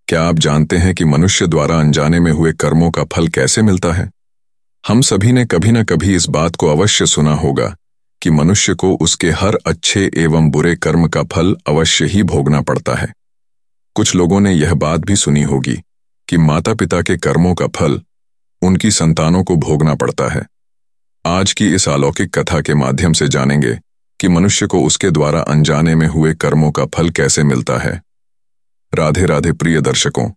क्या आप जानते हैं कि मनुष्य द्वारा अनजाने में हुए कर्मों का फल कैसे मिलता है? हम सभी ने कभी न कभी इस बात को अवश्य सुना होगा कि मनुष्य को उसके हर अच्छे एवं बुरे कर्म का फल अवश्य ही भोगना पड़ता है। कुछ लोगों ने यह बात भी सुनी होगी कि माता पिता के कर्मों का फल उनकी संतानों को भोगना पड़ता है। आज की इस अलौकिक कथा के माध्यम से जानेंगे कि मनुष्य को उसके द्वारा अनजाने में हुए कर्मों का फल कैसे मिलता है। राधे राधे प्रिय दर्शकों,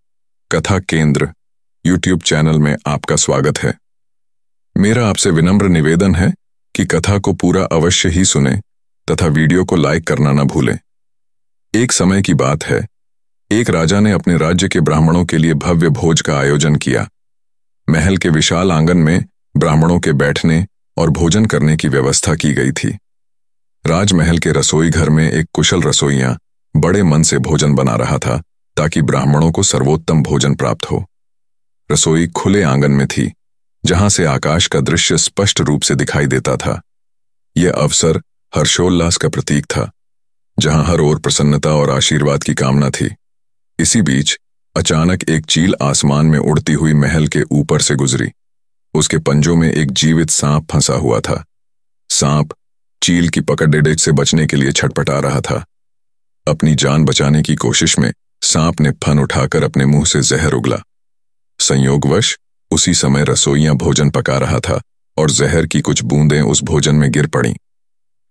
कथा केंद्र यूट्यूब चैनल में आपका स्वागत है। मेरा आपसे विनम्र निवेदन है कि कथा को पूरा अवश्य ही सुने तथा वीडियो को लाइक करना न भूलें। एक समय की बात है, एक राजा ने अपने राज्य के ब्राह्मणों के लिए भव्य भोज का आयोजन किया। महल के विशाल आंगन में ब्राह्मणों के बैठने और भोजन करने की व्यवस्था की गई थी। राजमहल के रसोई घर में एक कुशल रसोइया बड़े मन से भोजन बना रहा था ताकि ब्राह्मणों को सर्वोत्तम भोजन प्राप्त हो। रसोई खुले आंगन में थी, जहां से आकाश का दृश्य स्पष्ट रूप से दिखाई देता था। यह अवसर हर्षोल्लास का प्रतीक था, जहां हर ओर प्रसन्नता और आशीर्वाद की कामना थी। इसी बीच अचानक एक चील आसमान में उड़ती हुई महल के ऊपर से गुजरी। उसके पंजों में एक जीवित सांप फंसा हुआ था। सांप चील की पकड़ से बचने के लिए छटपटा रहा था। अपनी जान बचाने की कोशिश में सांप ने फन उठाकर अपने मुंह से जहर उगला। संयोगवश उसी समय रसोइया भोजन पका रहा था और जहर की कुछ बूंदें उस भोजन में गिर पड़ीं।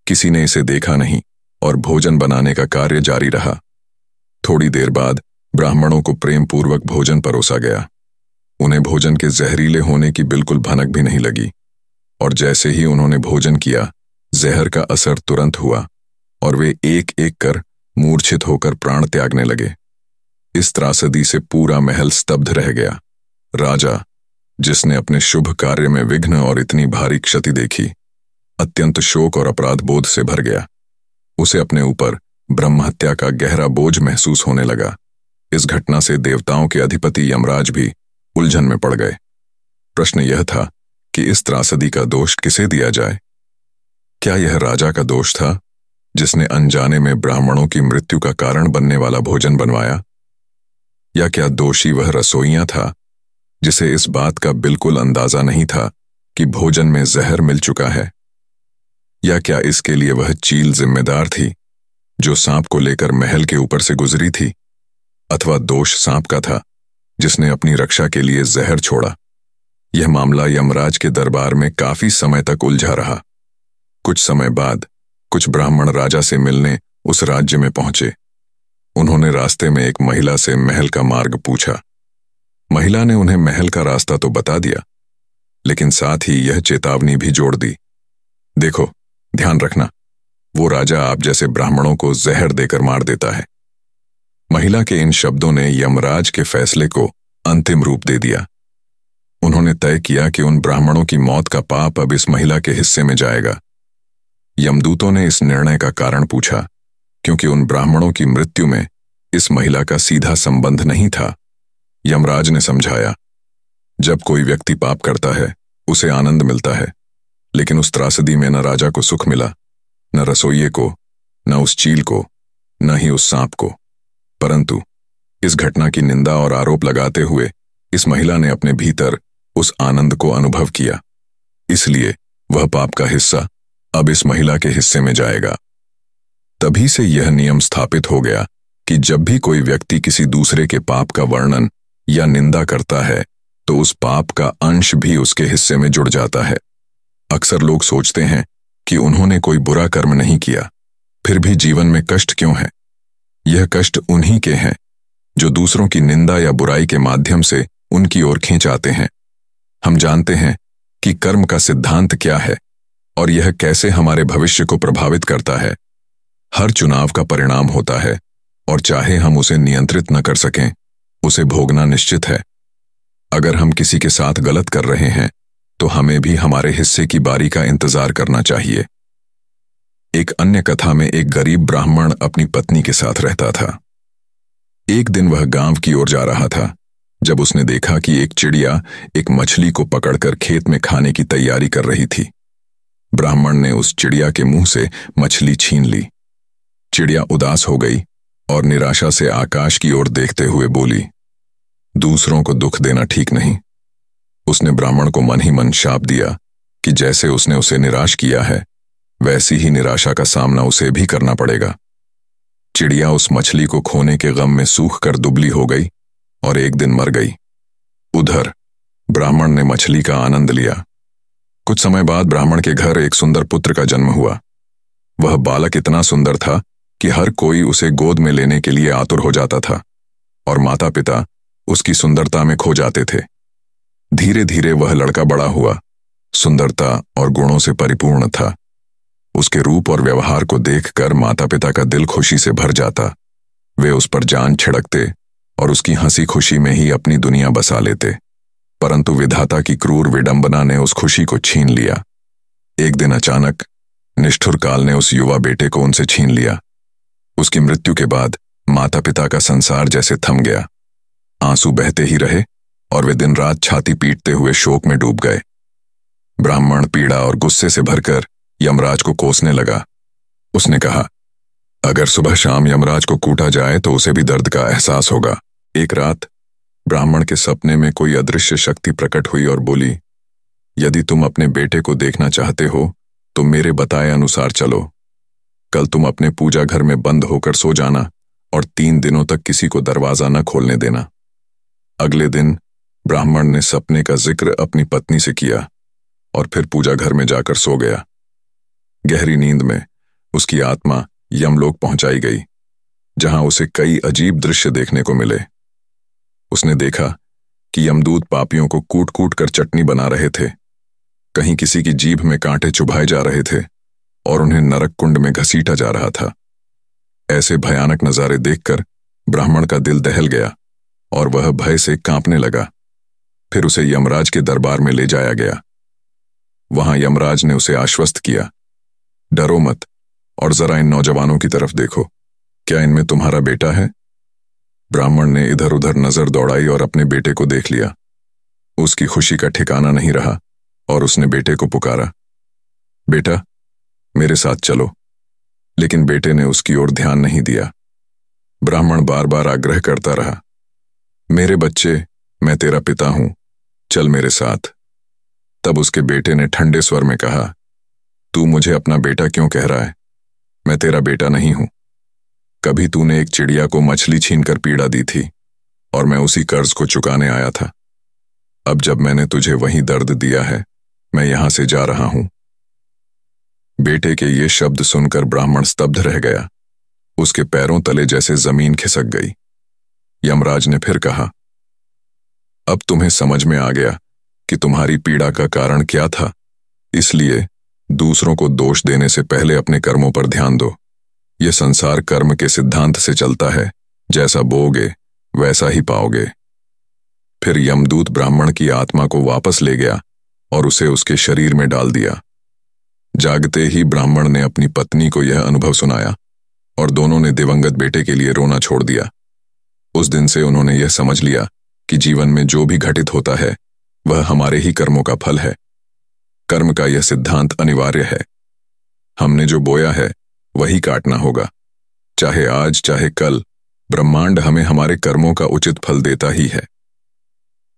किसी ने इसे देखा नहीं और भोजन बनाने का कार्य जारी रहा। थोड़ी देर बाद ब्राह्मणों को प्रेम पूर्वक भोजन परोसा गया। उन्हें भोजन के जहरीले होने की बिल्कुल भनक भी नहीं लगी, और जैसे ही उन्होंने भोजन किया, जहर का असर तुरंत हुआ और वे एक एक कर मूर्छित होकर प्राण त्यागने लगे। इस त्रासदी से पूरा महल स्तब्ध रह गया। राजा, जिसने अपने शुभ कार्य में विघ्न और इतनी भारी क्षति देखी, अत्यंत शोक और अपराध बोध से भर गया। उसे अपने ऊपर ब्रह्महत्या का गहरा बोझ महसूस होने लगा। इस घटना से देवताओं के अधिपति यमराज भी उलझन में पड़ गए। प्रश्न यह था कि इस त्रासदी का दोष किसे दिया जाए। क्या यह राजा का दोष था, जिसने अनजाने में ब्राह्मणों की मृत्यु का कारण बनने वाला भोजन बनवाया, या क्या दोषी वह रसोइया था, जिसे इस बात का बिल्कुल अंदाजा नहीं था कि भोजन में जहर मिल चुका है, या क्या इसके लिए वह चील जिम्मेदार थी, जो सांप को लेकर महल के ऊपर से गुजरी थी, अथवा दोष सांप का था, जिसने अपनी रक्षा के लिए जहर छोड़ा। यह मामला यमराज के दरबार में काफी समय तक उलझा रहा। कुछ समय बाद कुछ ब्राह्मण राजा से मिलने उस राज्य में पहुंचे। उन्होंने रास्ते में एक महिला से महल का मार्ग पूछा। महिला ने उन्हें महल का रास्ता तो बता दिया, लेकिन साथ ही यह चेतावनी भी जोड़ दी, देखो, ध्यान रखना, वो राजा आप जैसे ब्राह्मणों को जहर देकर मार देता है। महिला के इन शब्दों ने यमराज के फैसले को अंतिम रूप दे दिया। उन्होंने तय किया कि उन ब्राह्मणों की मौत का पाप अब इस महिला के हिस्से में जाएगा। यमदूतों ने इस निर्णय का कारण पूछा, क्योंकि उन ब्राह्मणों की मृत्यु में इस महिला का सीधा संबंध नहीं था। यमराज ने समझाया, जब कोई व्यक्ति पाप करता है उसे आनंद मिलता है, लेकिन उस त्रासदी में न राजा को सुख मिला, न रसोइये को, न उस चील को, न ही उस सांप को। परंतु इस घटना की निंदा और आरोप लगाते हुए इस महिला ने अपने भीतर उस आनंद को अनुभव किया। इसलिए वह पाप का हिस्सा अब इस महिला के हिस्से में जाएगा। तभी से यह नियम स्थापित हो गया कि जब भी कोई व्यक्ति किसी दूसरे के पाप का वर्णन या निंदा करता है, तो उस पाप का अंश भी उसके हिस्से में जुड़ जाता है। अक्सर लोग सोचते हैं कि उन्होंने कोई बुरा कर्म नहीं किया, फिर भी जीवन में कष्ट क्यों है। यह कष्ट उन्हीं के हैं जो दूसरों की निंदा या बुराई के माध्यम से उनकी ओर खींच आते हैं। हम जानते हैं कि कर्म का सिद्धांत क्या है और यह कैसे हमारे भविष्य को प्रभावित करता है। हर चुनाव का परिणाम होता है, और चाहे हम उसे नियंत्रित न कर सकें, उसे भोगना निश्चित है। अगर हम किसी के साथ गलत कर रहे हैं, तो हमें भी हमारे हिस्से की बारी का इंतजार करना चाहिए। एक अन्य कथा में एक गरीब ब्राह्मण अपनी पत्नी के साथ रहता था। एक दिन वह गांव की ओर जा रहा था, जब उसने देखा कि एक चिड़िया एक मछली को पकड़कर खेत में खाने की तैयारी कर रही थी। ब्राह्मण ने उस चिड़िया के मुंह से मछली छीन ली। चिड़िया उदास हो गई और निराशा से आकाश की ओर देखते हुए बोली, दूसरों को दुख देना ठीक नहीं। उसने ब्राह्मण को मन ही मन शाप दिया कि जैसे उसने उसे निराश किया है वैसी ही निराशा का सामना उसे भी करना पड़ेगा। चिड़िया उस मछली को खोने के गम में सूख कर दुबली हो गई और एक दिन मर गई। उधर ब्राह्मण ने मछली का आनंद लिया। कुछ समय बाद ब्राह्मण के घर एक सुंदर पुत्र का जन्म हुआ। वह बालक इतना सुंदर था कि हर कोई उसे गोद में लेने के लिए आतुर हो जाता था और माता पिता उसकी सुंदरता में खो जाते थे। धीरे धीरे वह लड़का बड़ा हुआ, सुंदरता और गुणों से परिपूर्ण था। उसके रूप और व्यवहार को देखकर माता पिता का दिल खुशी से भर जाता। वे उस पर जान छिड़कते और उसकी हंसी खुशी में ही अपनी दुनिया बसा लेते। परंतु विधाता की क्रूर विडंबना ने उस खुशी को छीन लिया। एक दिन अचानक निष्ठुर काल ने उस युवा बेटे को उनसे छीन लिया। उसकी मृत्यु के बाद माता पिता का संसार जैसे थम गया। आंसू बहते ही रहे और वे दिन रात छाती पीटते हुए शोक में डूब गए। ब्राह्मण पीड़ा और गुस्से से भरकर यमराज को कोसने लगा। उसने कहा, अगर सुबह शाम यमराज को कूटा जाए तो उसे भी दर्द का एहसास होगा। एक रात ब्राह्मण के सपने में कोई अदृश्य शक्ति प्रकट हुई और बोली, यदि तुम अपने बेटे को देखना चाहते हो तो मेरे बताए अनुसार चलो। कल तुम अपने पूजा घर में बंद होकर सो जाना और 3 दिनों तक किसी को दरवाजा न खोलने देना। अगले दिन ब्राह्मण ने सपने का जिक्र अपनी पत्नी से किया और फिर पूजा घर में जाकर सो गया। गहरी नींद में उसकी आत्मा यमलोक पहुंचाई गई, जहां उसे कई अजीब दृश्य देखने को मिले। उसने देखा कि यमदूत पापियों को कूट कूट कर चटनी बना रहे थे, कहीं किसी की जीभ में कांटे चुभाए जा रहे थे और उन्हें नरक कुंड में घसीटा जा रहा था। ऐसे भयानक नजारे देखकर ब्राह्मण का दिल दहल गया और वह भय से कांपने लगा। फिर उसे यमराज के दरबार में ले जाया गया। वहां यमराज ने उसे आश्वस्त किया, डरो मत और जरा इन नौजवानों की तरफ देखो, क्या इनमें तुम्हारा बेटा है? ब्राह्मण ने इधर उधर नजर दौड़ाई और अपने बेटे को देख लिया। उसकी खुशी का ठिकाना नहीं रहा और उसने बेटे को पुकारा, बेटा मेरे साथ चलो। लेकिन बेटे ने उसकी ओर ध्यान नहीं दिया। ब्राह्मण बार बार आग्रह करता रहा, मेरे बच्चे, मैं तेरा पिता हूं, चल मेरे साथ। तब उसके बेटे ने ठंडे स्वर में कहा, तू मुझे अपना बेटा क्यों कह रहा है? मैं तेरा बेटा नहीं हूं। कभी तूने एक चिड़िया को मछली छीनकर पीड़ा दी थी और मैं उसी कर्ज को चुकाने आया था। अब जब मैंने तुझे वही दर्द दिया है, मैं यहां से जा रहा हूं। बेटे के ये शब्द सुनकर ब्राह्मण स्तब्ध रह गया। उसके पैरों तले जैसे जमीन खिसक गई। यमराज ने फिर कहा, अब तुम्हें समझ में आ गया कि तुम्हारी पीड़ा का कारण क्या था, इसलिए दूसरों को दोष देने से पहले अपने कर्मों पर ध्यान दो। यह संसार कर्म के सिद्धांत से चलता है, जैसा बोओगे वैसा ही पाओगे। फिर यमदूत ब्राह्मण की आत्मा को वापस ले गया और उसे उसके शरीर में डाल दिया। जागते ही ब्राह्मण ने अपनी पत्नी को यह अनुभव सुनाया और दोनों ने दिवंगत बेटे के लिए रोना छोड़ दिया। उस दिन से उन्होंने यह समझ लिया कि जीवन में जो भी घटित होता है वह हमारे ही कर्मों का फल है। कर्म का यह सिद्धांत अनिवार्य है। हमने जो बोया है वही काटना होगा। चाहे आज चाहे कल, ब्रह्मांड हमें हमारे कर्मों का उचित फल देता ही है।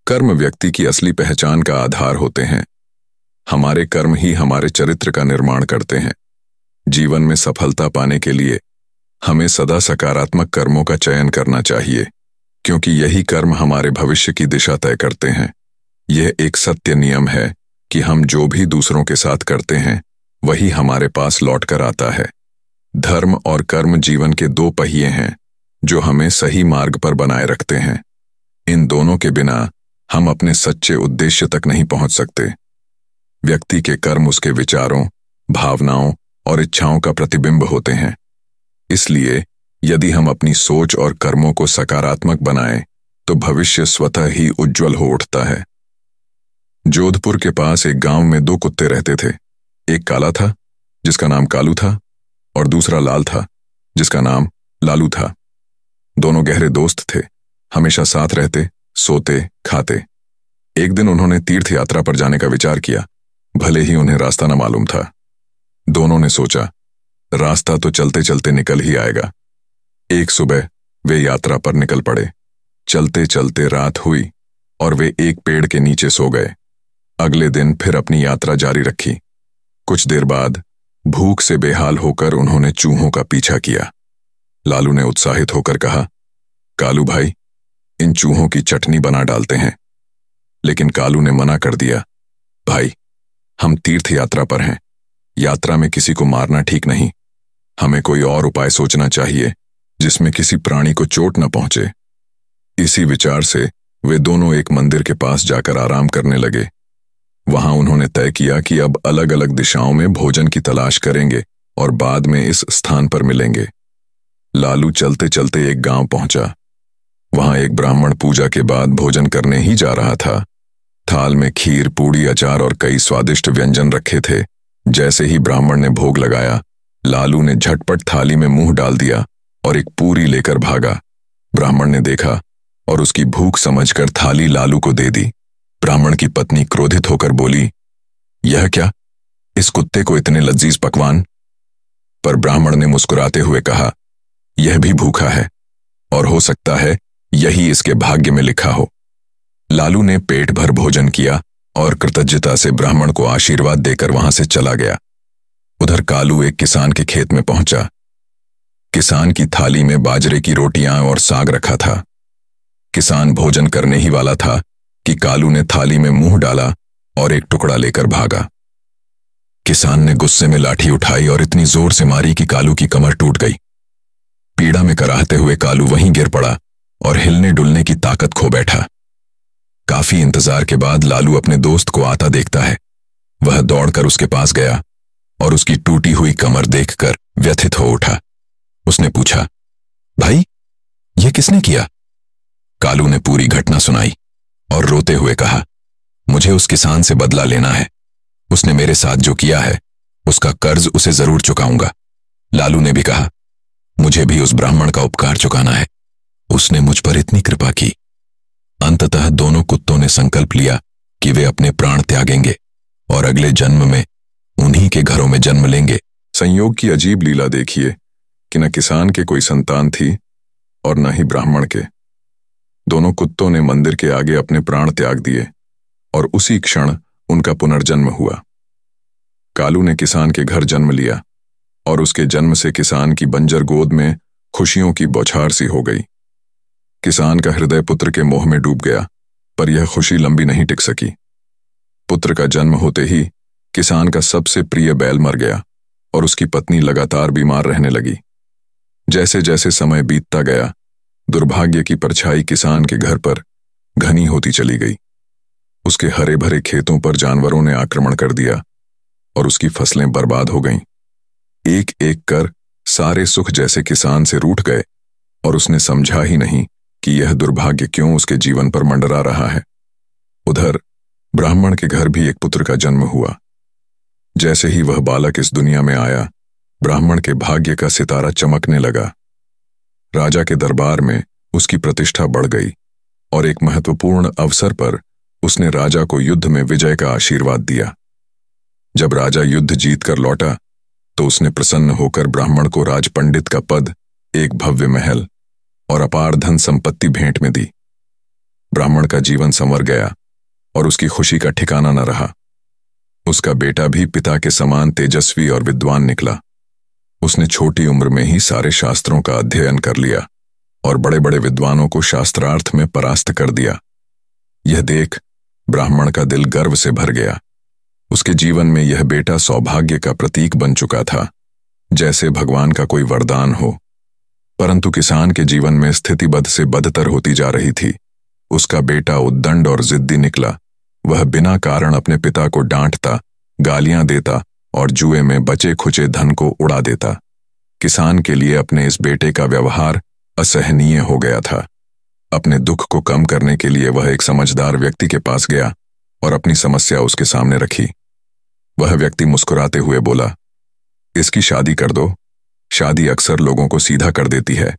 कर्म व्यक्ति की असली पहचान का आधार होते हैं। हमारे कर्म ही हमारे चरित्र का निर्माण करते हैं। जीवन में सफलता पाने के लिए हमें सदा सकारात्मक कर्मों का चयन करना चाहिए, क्योंकि यही कर्म हमारे भविष्य की दिशा तय करते हैं। यह एक सत्य नियम है कि हम जो भी दूसरों के साथ करते हैं वही हमारे पास लौट कर आता है। धर्म और कर्म जीवन के 2 पहिए हैं जो हमें सही मार्ग पर बनाए रखते हैं। इन दोनों के बिना हम अपने सच्चे उद्देश्य तक नहीं पहुंच सकते। व्यक्ति के कर्म उसके विचारों, भावनाओं और इच्छाओं का प्रतिबिंब होते हैं। इसलिए यदि हम अपनी सोच और कर्मों को सकारात्मक बनाएं तो भविष्य स्वतः ही उज्जवल हो उठता है। जोधपुर के पास एक गांव में 2 कुत्ते रहते थे। एक काला था जिसका नाम कालू था और दूसरा लाल था जिसका नाम लालू था। दोनों गहरे दोस्त थे, हमेशा साथ रहते, सोते, खाते। एक दिन उन्होंने तीर्थ यात्रा पर जाने का विचार किया, भले ही उन्हें रास्ता न मालूम था। दोनों ने सोचा, रास्ता तो चलते चलते निकल ही आएगा। एक सुबह वे यात्रा पर निकल पड़े। चलते चलते रात हुई और वे एक पेड़ के नीचे सो गए। अगले दिन फिर अपनी यात्रा जारी रखी। कुछ देर बाद भूख से बेहाल होकर उन्होंने चूहों का पीछा किया। लालू ने उत्साहित होकर कहा, कालू भाई, इन चूहों की चटनी बना डालते हैं। लेकिन कालू ने मना कर दिया, भाई, हम तीर्थ यात्रा पर हैं। यात्रा में किसी को मारना ठीक नहीं। हमें कोई और उपाय सोचना चाहिए जिसमें किसी प्राणी को चोट न पहुंचे। इसी विचार से वे दोनों एक मंदिर के पास जाकर आराम करने लगे। वहां उन्होंने तय किया कि अब अलग अलग दिशाओं में भोजन की तलाश करेंगे और बाद में इस स्थान पर मिलेंगे। लालू चलते चलते एक गांव पहुंचा। वहां एक ब्राह्मण पूजा के बाद भोजन करने ही जा रहा था। थाल में खीर, पूड़ी, अचार और कई स्वादिष्ट व्यंजन रखे थे। जैसे ही ब्राह्मण ने भोग लगाया, लालू ने झटपट थाली में मुंह डाल दिया और एक पूरी लेकर भागा। ब्राह्मण ने देखा और उसकी भूख समझकर थाली लालू को दे दी। ब्राह्मण की पत्नी क्रोधित होकर बोली, यह क्या, इस कुत्ते को इतने लजीज पकवान? पर ब्राह्मण ने मुस्कुराते हुए कहा, यह भी भूखा है और हो सकता है यही इसके भाग्य में लिखा हो। लालू ने पेट भर भोजन किया और कृतज्ञता से ब्राह्मण को आशीर्वाद देकर वहां से चला गया। उधर कालू एक किसान के खेत में पहुंचा। किसान की थाली में बाजरे की रोटियां और साग रखा था। किसान भोजन करने ही वाला था कि कालू ने थाली में मुंह डाला और एक टुकड़ा लेकर भागा। किसान ने गुस्से में लाठी उठाई और इतनी जोर से मारी कि कालू की कमर टूट गई। पीड़ा में कराहते हुए कालू वहीं गिर पड़ा और हिलने डुलने की ताकत खो बैठा। काफी इंतजार के बाद लालू अपने दोस्त को आता देखता है। वह दौड़कर उसके पास गया और उसकी टूटी हुई कमर देखकर व्यथित हो उठा। उसने पूछा, भाई, यह किसने किया? कालू ने पूरी घटना सुनाई और रोते हुए कहा, मुझे उस किसान से बदला लेना है। उसने मेरे साथ जो किया है उसका कर्ज उसे जरूर चुकाऊंगा। लालू ने भी कहा, मुझे भी उस ब्राह्मण का उपकार चुकाना है। उसने मुझ पर इतनी कृपा की। अंततः दोनों कुत्तों ने संकल्प लिया कि वे अपने प्राण त्यागेंगे और अगले जन्म में उन्हीं के घरों में जन्म लेंगे। संयोग की अजीब लीला देखिए कि न किसान के कोई संतान थी और न ही ब्राह्मण के। दोनों कुत्तों ने मंदिर के आगे अपने प्राण त्याग दिए और उसी क्षण उनका पुनर्जन्म हुआ। कालू ने किसान के घर जन्म लिया और उसके जन्म से किसान की बंजर गोद में खुशियों की बौछार सी हो गई। किसान का हृदय पुत्र के मोह में डूब गया, पर यह खुशी लंबी नहीं टिक सकी। पुत्र का जन्म होते ही किसान का सबसे प्रिय बैल मर गया और उसकी पत्नी लगातार बीमार रहने लगी। जैसे जैसे समय बीतता गया, दुर्भाग्य की परछाई किसान के घर पर घनी होती चली गई। उसके हरे भरे खेतों पर जानवरों ने आक्रमण कर दिया और उसकी फसलें बर्बाद हो गईं। एक एक कर सारे सुख जैसे किसान से रूठ गए और उसने समझा ही नहीं कि यह दुर्भाग्य क्यों उसके जीवन पर मंडरा रहा है। उधर ब्राह्मण के घर भी एक पुत्र का जन्म हुआ। जैसे ही वह बालक इस दुनिया में आया, ब्राह्मण के भाग्य का सितारा चमकने लगा। राजा के दरबार में उसकी प्रतिष्ठा बढ़ गई और एक महत्वपूर्ण अवसर पर उसने राजा को युद्ध में विजय का आशीर्वाद दिया। जब राजा युद्ध जीतकर लौटा तो उसने प्रसन्न होकर ब्राह्मण को राजपंडित का पद, एक भव्य महल और अपार धन संपत्ति भेंट में दी। ब्राह्मण का जीवन संवर गया और उसकी खुशी का ठिकाना न रहा। उसका बेटा भी पिता के समान तेजस्वी और विद्वान निकला। उसने छोटी उम्र में ही सारे शास्त्रों का अध्ययन कर लिया और बड़े बड़े विद्वानों को शास्त्रार्थ में परास्त कर दिया। यह देख ब्राह्मण का दिल गर्व से भर गया। उसके जीवन में यह बेटा सौभाग्य का प्रतीक बन चुका था, जैसे भगवान का कोई वरदान हो। परंतु किसान के जीवन में स्थिति बद से बदतर होती जा रही थी। उसका बेटा उद्दंड और जिद्दी निकला। वह बिना कारण अपने पिता को डांटता, गालियां देता और जुए में बचे खुचे धन को उड़ा देता। किसान के लिए अपने इस बेटे का व्यवहार असहनीय हो गया था। अपने दुख को कम करने के लिए वह एक समझदार व्यक्ति के पास गया और अपनी समस्या उसके सामने रखी। वह व्यक्ति मुस्कुराते हुए बोला, इसकी शादी कर दो। शादी अक्सर लोगों को सीधा कर देती है।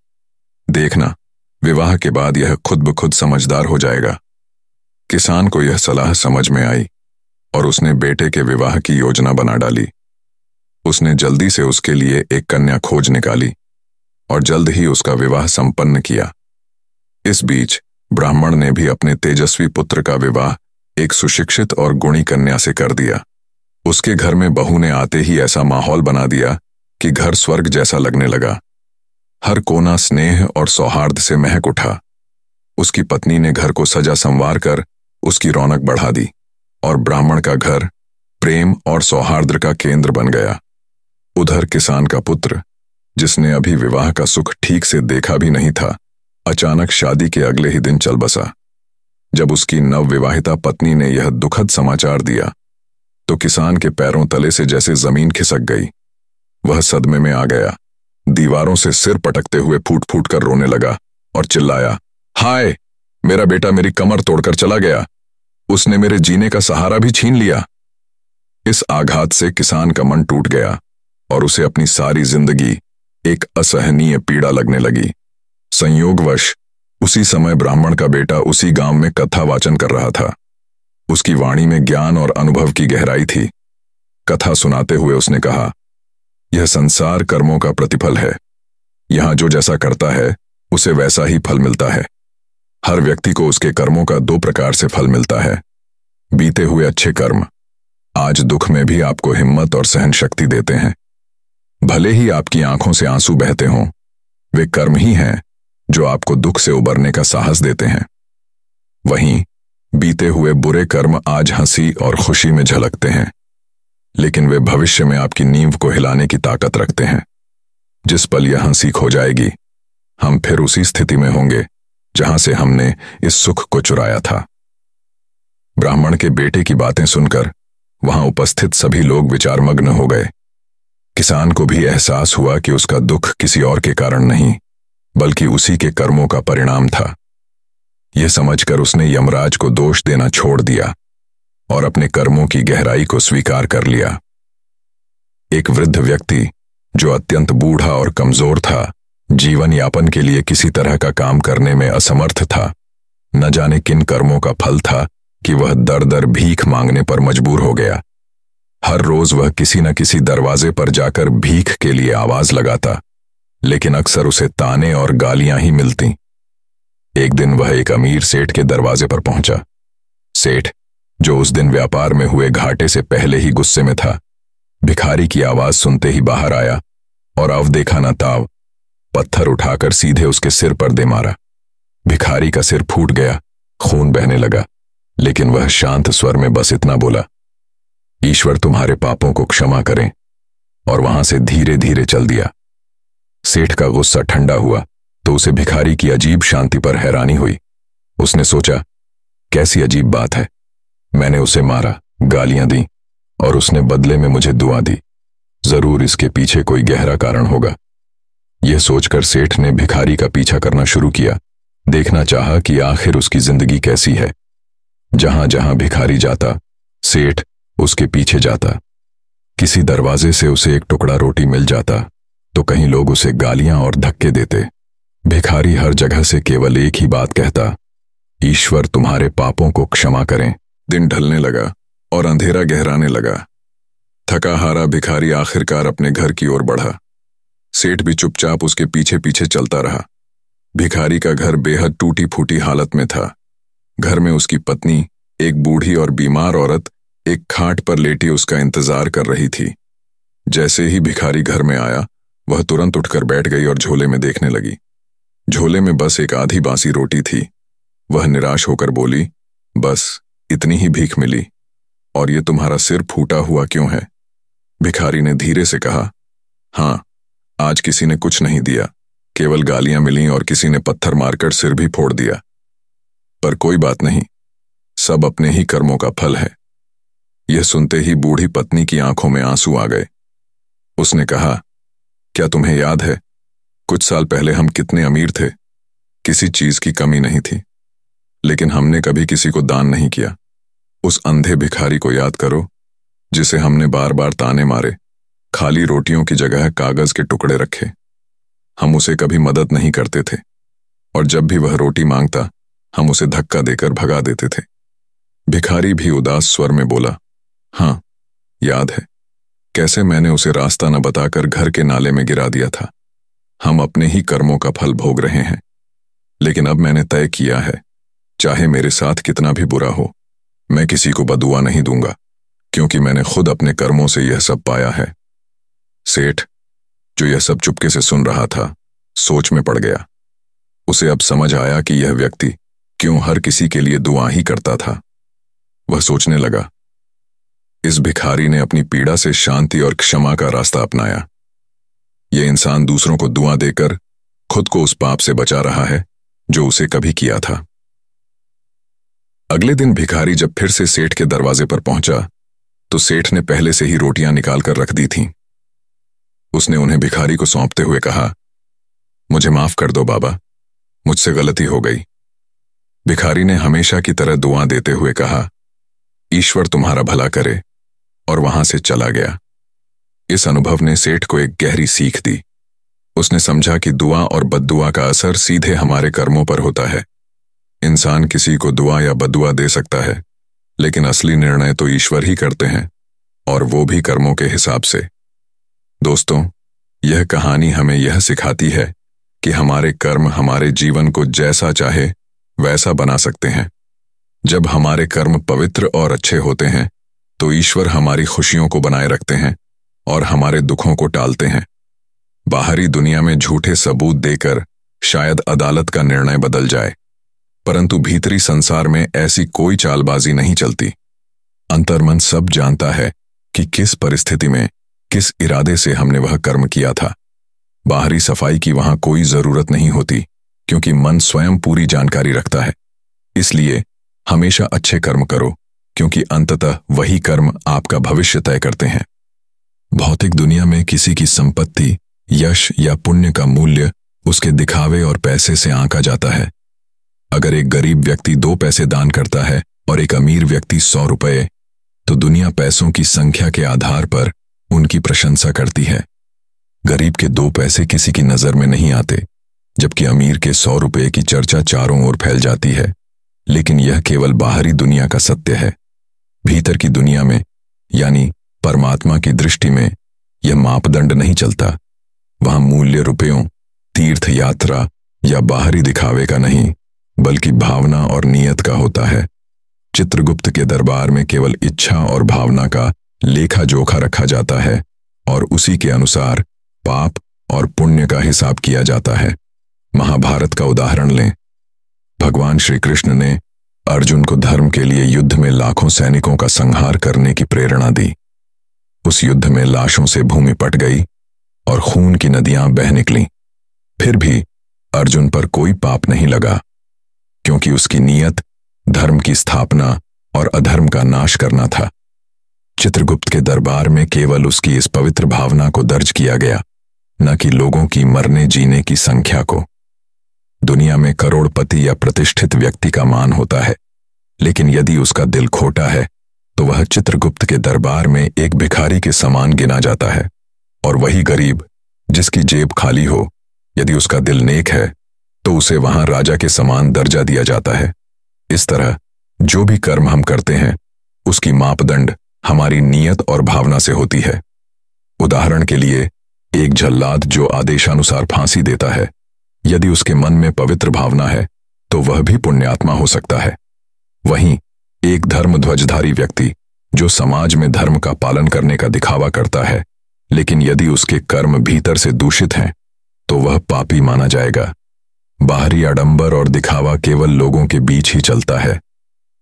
देखना, विवाह के बाद यह खुद ब खुद समझदार हो जाएगा। किसान को यह सलाह समझ में आई और उसने बेटे के विवाह की योजना बना डाली। उसने जल्दी से उसके लिए एक कन्या खोज निकाली और जल्द ही उसका विवाह संपन्न किया। इस बीच ब्राह्मण ने भी अपने तेजस्वी पुत्र का विवाह एक सुशिक्षित और गुणी कन्या से कर दिया। उसके घर में बहू ने आते ही ऐसा माहौल बना दिया कि घर स्वर्ग जैसा लगने लगा। हर कोना स्नेह और सौहार्द से महक उठा। उसकी पत्नी ने घर को सजा संवार कर उसकी रौनक बढ़ा दी और ब्राह्मण का घर प्रेम और सौहार्द का केंद्र बन गया। उधर किसान का पुत्र, जिसने अभी विवाह का सुख ठीक से देखा भी नहीं था, अचानक शादी के अगले ही दिन चल बसा। जब उसकी नवविवाहिता पत्नी ने यह दुखद समाचार दिया तो किसान के पैरों तले से जैसे जमीन खिसक गई। वह सदमे में आ गया, दीवारों से सिर पटकते हुए फूट फूट कर रोने लगा और चिल्लाया, हाय, मेरा बेटा मेरी कमर तोड़कर चला गया, उसने मेरे जीने का सहारा भी छीन लिया। इस आघात से किसान का मन टूट गया और उसे अपनी सारी जिंदगी एक असहनीय पीड़ा लगने लगी। संयोगवश उसी समय ब्राह्मण का बेटा उसी गांव में कथा वाचन कर रहा था। उसकी वाणी में ज्ञान और अनुभव की गहराई थी। कथा सुनाते हुए उसने कहा, यह संसार कर्मों का प्रतिफल है। यहां जो जैसा करता है उसे वैसा ही फल मिलता है। हर व्यक्ति को उसके कर्मों का दो प्रकार से फल मिलता है। बीते हुए अच्छे कर्म आज दुख में भी आपको हिम्मत और सहन शक्ति देते हैं। भले ही आपकी आंखों से आंसू बहते हों, वे कर्म ही हैं जो आपको दुख से उबरने का साहस देते हैं। वहीं बीते हुए बुरे कर्म आज हंसी और खुशी में झलकते हैं, लेकिन वे भविष्य में आपकी नींव को हिलाने की ताकत रखते हैं। जिस पल यह हंसी खो जाएगी, हम फिर उसी स्थिति में होंगे जहां से हमने इस सुख को चुराया था। ब्राह्मण के बेटे की बातें सुनकर वहां उपस्थित सभी लोग विचारमग्न हो गए। किसान को भी एहसास हुआ कि उसका दुख किसी और के कारण नहीं, बल्कि उसी के कर्मों का परिणाम था। यह समझकर उसने यमराज को दोष देना छोड़ दिया और अपने कर्मों की गहराई को स्वीकार कर लिया। एक वृद्ध व्यक्ति जो अत्यंत बूढ़ा और कमजोर था, जीवन यापन के लिए किसी तरह का काम करने में असमर्थ था। न जाने किन कर्मों का फल था कि वह दर दर भीख मांगने पर मजबूर हो गया। हर रोज वह किसी न किसी दरवाजे पर जाकर भीख के लिए आवाज लगाता, लेकिन अक्सर उसे ताने और गालियां ही मिलती। एक दिन वह एक अमीर सेठ के दरवाजे पर पहुंचा। सेठ, जो उस दिन व्यापार में हुए घाटे से पहले ही गुस्से में था, भिखारी की आवाज सुनते ही बाहर आया और अव देखा न ताव पत्थर उठाकर सीधे उसके सिर पर दे मारा। भिखारी का सिर फूट गया, खून बहने लगा, लेकिन वह शांत स्वर में बस इतना बोला, ईश्वर तुम्हारे पापों को क्षमा करें, और वहां से धीरे धीरे चल दिया। सेठ का गुस्सा ठंडा हुआ तो उसे भिखारी की अजीब शांति पर हैरानी हुई। उसने सोचा, कैसी अजीब बात है, मैंने उसे मारा, गालियां दी और उसने बदले में मुझे दुआ दी। जरूर इसके पीछे कोई गहरा कारण होगा। यह सोचकर सेठ ने भिखारी का पीछा करना शुरू किया। देखना चाहा कि आखिर उसकी जिंदगी कैसी है। जहां जहां भिखारी जाता, सेठ उसके पीछे जाता। किसी दरवाजे से उसे एक टुकड़ा रोटी मिल जाता तो कहीं लोग उसे गालियां और धक्के देते। भिखारी हर जगह से केवल एक ही बात कहता, ईश्वर तुम्हारे पापों को क्षमा करें। दिन ढलने लगा और अंधेरा गहराने लगा। थका हारा भिखारी आखिरकार अपने घर की ओर बढ़ा। सेठ भी चुपचाप उसके पीछे पीछे चलता रहा। भिखारी का घर बेहद टूटी फूटी हालत में था। घर में उसकी पत्नी, एक बूढ़ी और बीमार औरत, एक खाट पर लेटी उसका इंतजार कर रही थी। जैसे ही भिखारी घर में आया, वह तुरंत उठकर बैठ गई और झोले में देखने लगी। झोले में बस एक आधी बासी रोटी थी। वह निराश होकर बोली, बस इतनी ही भीख मिली, और ये तुम्हारा सिर फूटा हुआ क्यों है? भिखारी ने धीरे से कहा, हाँ, आज किसी ने कुछ नहीं दिया, केवल गालियां मिलीं और किसी ने पत्थर मारकर सिर भी फोड़ दिया। पर कोई बात नहीं, सब अपने ही कर्मों का फल है। यह सुनते ही बूढ़ी पत्नी की आंखों में आंसू आ गए। उसने कहा, क्या तुम्हें याद है, कुछ साल पहले हम कितने अमीर थे, किसी चीज की कमी नहीं थी, लेकिन हमने कभी किसी को दान नहीं किया। उस अंधे भिखारी को याद करो, जिसे हमने बार बार ताने मारे, खाली रोटियों की जगह कागज के टुकड़े रखे। हम उसे कभी मदद नहीं करते थे, और जब भी वह रोटी मांगता, हम उसे धक्का देकर भगा देते थे। भिखारी भी उदास स्वर में बोला, हाँ, याद है, कैसे मैंने उसे रास्ता न बताकर घर के नाले में गिरा दिया था। हम अपने ही कर्मों का फल भोग रहे हैं, लेकिन अब मैंने तय किया है चाहे मेरे साथ कितना भी बुरा हो, मैं किसी को बदुआ नहीं दूंगा, क्योंकि मैंने खुद अपने कर्मों से यह सब पाया है। सेठ, जो यह सब चुपके से सुन रहा था, सोच में पड़ गया। उसे अब समझ आया कि यह व्यक्ति क्यों हर किसी के लिए दुआ ही करता था। वह सोचने लगा, इस भिखारी ने अपनी पीड़ा से शांति और क्षमा का रास्ता अपनाया। यह इंसान दूसरों को दुआ देकर खुद को उस पाप से बचा रहा है जो उसे कभी किया था। अगले दिन भिखारी जब फिर से सेठ के दरवाजे पर पहुंचा तो सेठ ने पहले से ही रोटियां निकाल कर रख दी थीं। उसने उन्हें भिखारी को सौंपते हुए कहा, मुझे माफ कर दो बाबा, मुझसे गलती हो गई। भिखारी ने हमेशा की तरह दुआ देते हुए कहा, ईश्वर तुम्हारा भला करे, और वहां से चला गया। इस अनुभव ने सेठ को एक गहरी सीख दी। उसने समझा कि दुआ और बद्दुआ का असर सीधे हमारे कर्मों पर होता है। इंसान किसी को दुआ या बद्दुआ दे सकता है, लेकिन असली निर्णय तो ईश्वर ही करते हैं, और वो भी कर्मों के हिसाब से। दोस्तों, यह कहानी हमें यह सिखाती है कि हमारे कर्म हमारे जीवन को जैसा चाहे वैसा बना सकते हैं। जब हमारे कर्म पवित्र और अच्छे होते हैं तो ईश्वर हमारी खुशियों को बनाए रखते हैं और हमारे दुखों को टालते हैं। बाहरी दुनिया में झूठे सबूत देकर शायद अदालत का निर्णय बदल जाए, परंतु भीतरी संसार में ऐसी कोई चालबाजी नहीं चलती। अंतर्मन सब जानता है कि किस परिस्थिति में, किस इरादे से हमने वह कर्म किया था। बाहरी सफाई की वहां कोई जरूरत नहीं होती, क्योंकि मन स्वयं पूरी जानकारी रखता है। इसलिए हमेशा अच्छे कर्म करो, क्योंकि अंततः वही कर्म आपका भविष्य तय करते हैं। भौतिक दुनिया में किसी की संपत्ति, यश या पुण्य का मूल्य उसके दिखावे और पैसे से आंका जाता है। अगर एक गरीब व्यक्ति 2 पैसे दान करता है और एक अमीर व्यक्ति 100 रुपए, तो दुनिया पैसों की संख्या के आधार पर उनकी प्रशंसा करती है। गरीब के 2 पैसे किसी की नजर में नहीं आते, जबकि अमीर के 100 रुपए की चर्चा चारों ओर फैल जाती है। लेकिन यह केवल बाहरी दुनिया का सत्य है। भीतर की दुनिया में, यानी परमात्मा की दृष्टि में, यह मापदंड नहीं चलता। वहां मूल्य रुपयों, तीर्थ यात्रा या बाहरी दिखावे का नहीं, बल्कि भावना और नियत का होता है। चित्रगुप्त के दरबार में केवल इच्छा और भावना का लेखा जोखा रखा जाता है और उसी के अनुसार पाप और पुण्य का हिसाब किया जाता है। महाभारत का उदाहरण लें। भगवान श्री कृष्ण ने अर्जुन को धर्म के लिए युद्ध में लाखों सैनिकों का संहार करने की प्रेरणा दी। उस युद्ध में लाशों से भूमि पट गई और खून की नदियां बह निकलीं। फिर भी अर्जुन पर कोई पाप नहीं लगा, क्योंकि उसकी नीयत धर्म की स्थापना और अधर्म का नाश करना था। चित्रगुप्त के दरबार में केवल उसकी इस पवित्र भावना को दर्ज किया गया, न कि लोगों की मरने जीने की संख्या को। दुनिया में करोड़पति या प्रतिष्ठित व्यक्ति का मान होता है, लेकिन यदि उसका दिल खोटा है तो वह चित्रगुप्त के दरबार में एक भिखारी के समान गिना जाता है। और वही गरीब जिसकी जेब खाली हो, यदि उसका दिल नेक है तो उसे वहां राजा के समान दर्जा दिया जाता है। इस तरह जो भी कर्म हम करते हैं उसकी मापदंड हमारी नियत और भावना से होती है। उदाहरण के लिए, एक जल्लाद जो आदेशानुसार फांसी देता है, यदि उसके मन में पवित्र भावना है तो वह भी पुण्यात्मा हो सकता है। वहीं एक धर्म ध्वजधारी व्यक्ति जो समाज में धर्म का पालन करने का दिखावा करता है, लेकिन यदि उसके कर्म भीतर से दूषित हैं तो वह पापी माना जाएगा। बाहरी आडंबर और दिखावा केवल लोगों के बीच ही चलता है।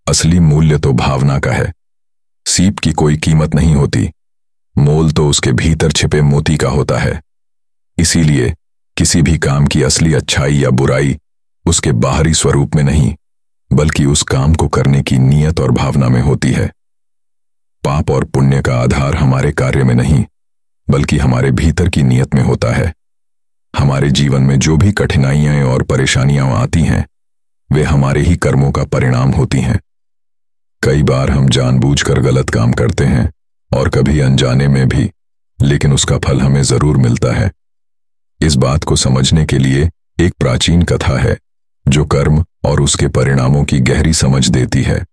असली मूल्य तो भावना का है। सीप की कोई कीमत नहीं होती, मोल तो उसके भीतर छिपे मोती का होता है। इसीलिए किसी भी काम की असली अच्छाई या बुराई उसके बाहरी स्वरूप में नहीं, बल्कि उस काम को करने की नियत और भावना में होती है। पाप और पुण्य का आधार हमारे कार्य में नहीं, बल्कि हमारे भीतर की नियत में होता है। हमारे जीवन में जो भी कठिनाइयां और परेशानियां आती हैं, वे हमारे ही कर्मों का परिणाम होती हैं। कई बार हम जानबूझकर गलत काम करते हैं और कभी अनजाने में भी, लेकिन उसका फल हमें जरूर मिलता है। इस बात को समझने के लिए एक प्राचीन कथा है जो कर्म और उसके परिणामों की गहरी समझ देती है।